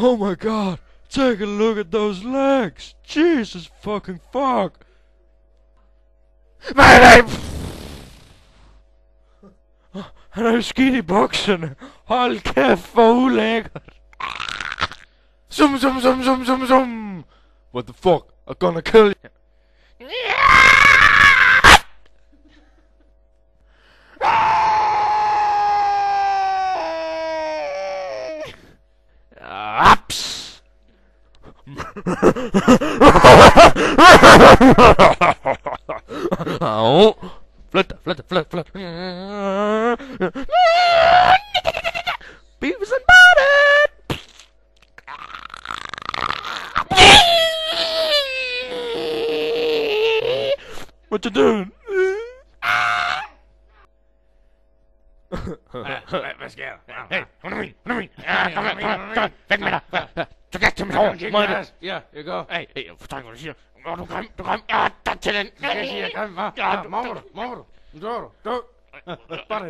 Oh my god, take a look at those legs. Jesus fucking fuck. Nej! Han er jo skidt i bukserne. Hold kæft, hvor ulækkert. Zoom. What the fuck? I'm gonna kill you. Aps! Au! Flyt. Beavis and Butthead! What you doing? Hvad sker der? Hey, hun er min! Kom, væk med dig! Du kan ikke tage mit hår! Ja, jeg går. Hey, jeg forstår ikke, hvad du siger. Du er grim. Ja, der til den! Jeg siger, jeg er grim, hva'? Ja, morger du? Du! Bare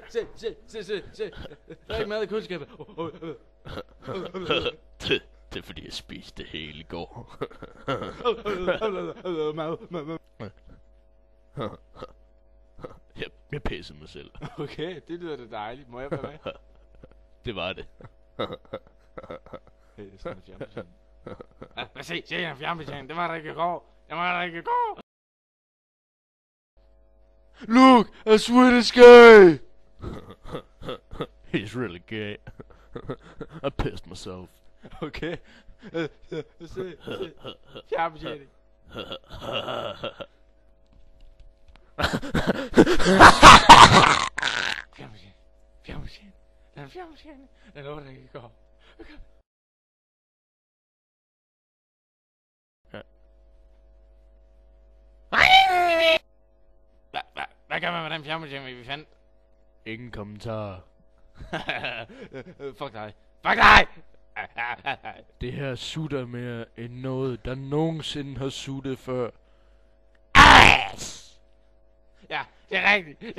se. Der er ikke mad i køleskabet. Det er fordi, jeg spiste det hele i går. Jeg pissede mig selv. Okay, det lyder da dejligt. Må jeg være med? Det var det. Hey, det er sådan en fjernbetjening. Hvad siger jeg en fjernbetjening? Det var der ikke i går. Look, a Swedish guy! He's really gay. I pissed myself. Okay. Se. Fjernbetjening. Fjernbetjening. Den fjernbetjening. Den lå der ikke i går. Okay. Hvad gør man med den fjernbetjening, vi fandt? Ingen kommentar. Fuck dig. Det her sutter mere end noget, der nogensinde har suttet før. Ass! Ja, det er rigtigt.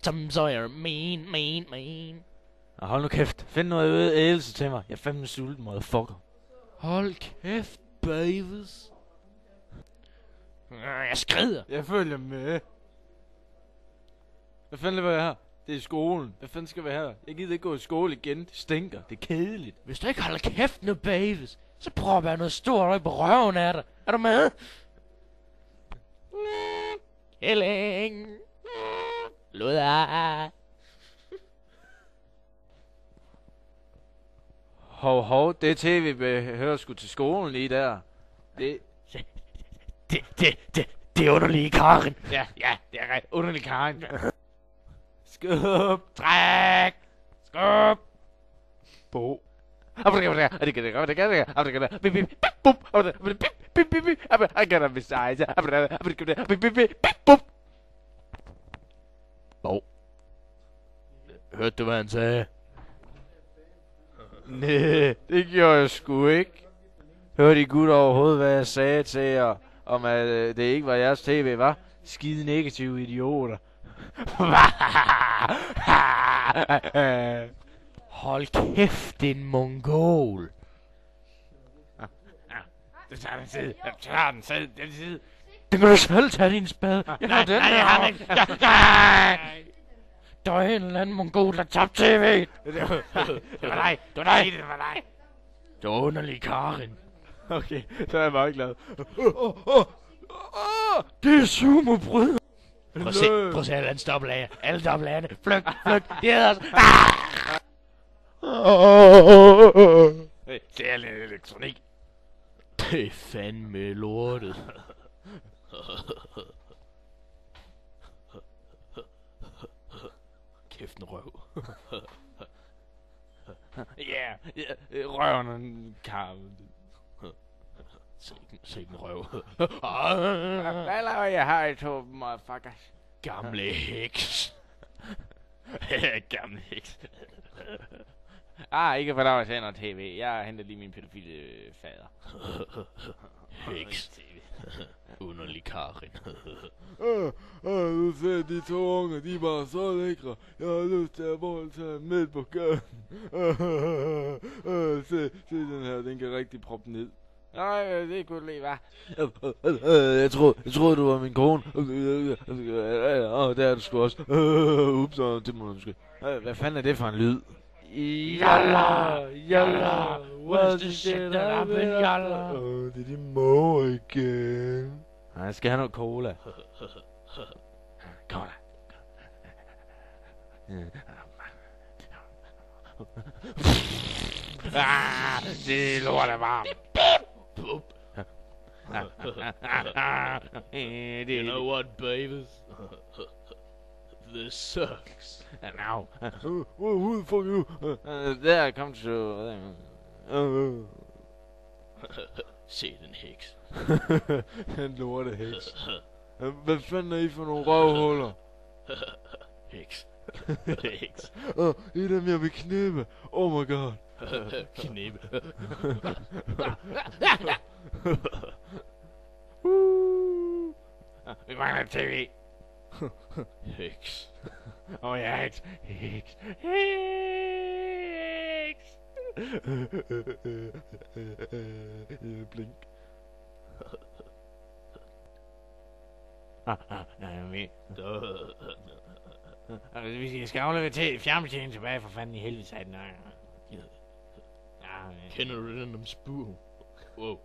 Tom Sawyer, mean. Hold nu kæft. Find noget ædelse til mig. Jeg er fandme sulten, motherfucker. Hold kæft, Beavis. Jeg skrider. Jeg følger med. Hvad fanden var jeg her? Det er skolen. Hvad fanden skal vi her? Jeg gider ikke gå i skole igen. Det stinker. Det er kedeligt. Hvis du ikke holder kæft nu, Beavis, så prøver at være noget stort op på røven af dig. Er du med? Kælling. Luder. Hov, det tv behøver sgu til skolen lige der. Det er underlige Karin. Ja, det er ret underlig Karin. Skub. Træk. Skub. Bo. Bo. Hørte du, hvad han sagde? Næh, det gjorde jeg sgu ikke. Hørte I gut overhovedet, hvad jeg sagde til jer, om at det ikke var jeres tv, var? Skide negative idioter. Hold kæft, din mongol. Det tager den side. Den kan du selv tage din spade. Jeg har den her. Nej, ikke. Der er en eller anden mongol, der tabte tv. Det var dig. Det var underlig Karin. Okay, så er jeg meget glad. Det er sumobrød. Prøv at se alle hans dobbeltlager. Alle dobbeltlagerne. Flygt. De æder os. Det er lidt elektronik. Det er fandme lortet. Kæft en røv. Ja, røven og en karv. Se en røv. Hvad laver jeg her i to, motherfuckers? Gamle heks. Gamle heks. Ikke for dig at se noget tv. Jeg henter lige min pædofile fader. Heks. Underlig Karin. Du ser de to unger, de er bare så lækre. Jeg har lyst til at voldtage dem midt på gaden. Se den her, den kan rigtig proppe ned. Nej, det kunne lide, hva'? Jeg troede, du var min kone. Det er du sgu også. Ups, det må du sgu. Hvad fanden er det for en lyd? Yalla, what's the shit up in yalla? Det er din mor igen. Jeg skal have noget cola. Cola. Det er lort af varmt. You know what, babies? This sucks. Now. Who the fuck you? There comes to... Se den heks. Han lorte heks. Hvad fanden er I for nogle røvhuller? Heks. Heks. I dem jeg vil knæppe. Oh my god. Knæppe. Vi mangler tv. Heks. Ja, heks. Heks. Blink. Vi skal aflevere til fjernbetjeningen tilbage, for fanden i helvede, sagde den. Kender du den om spur? Wow.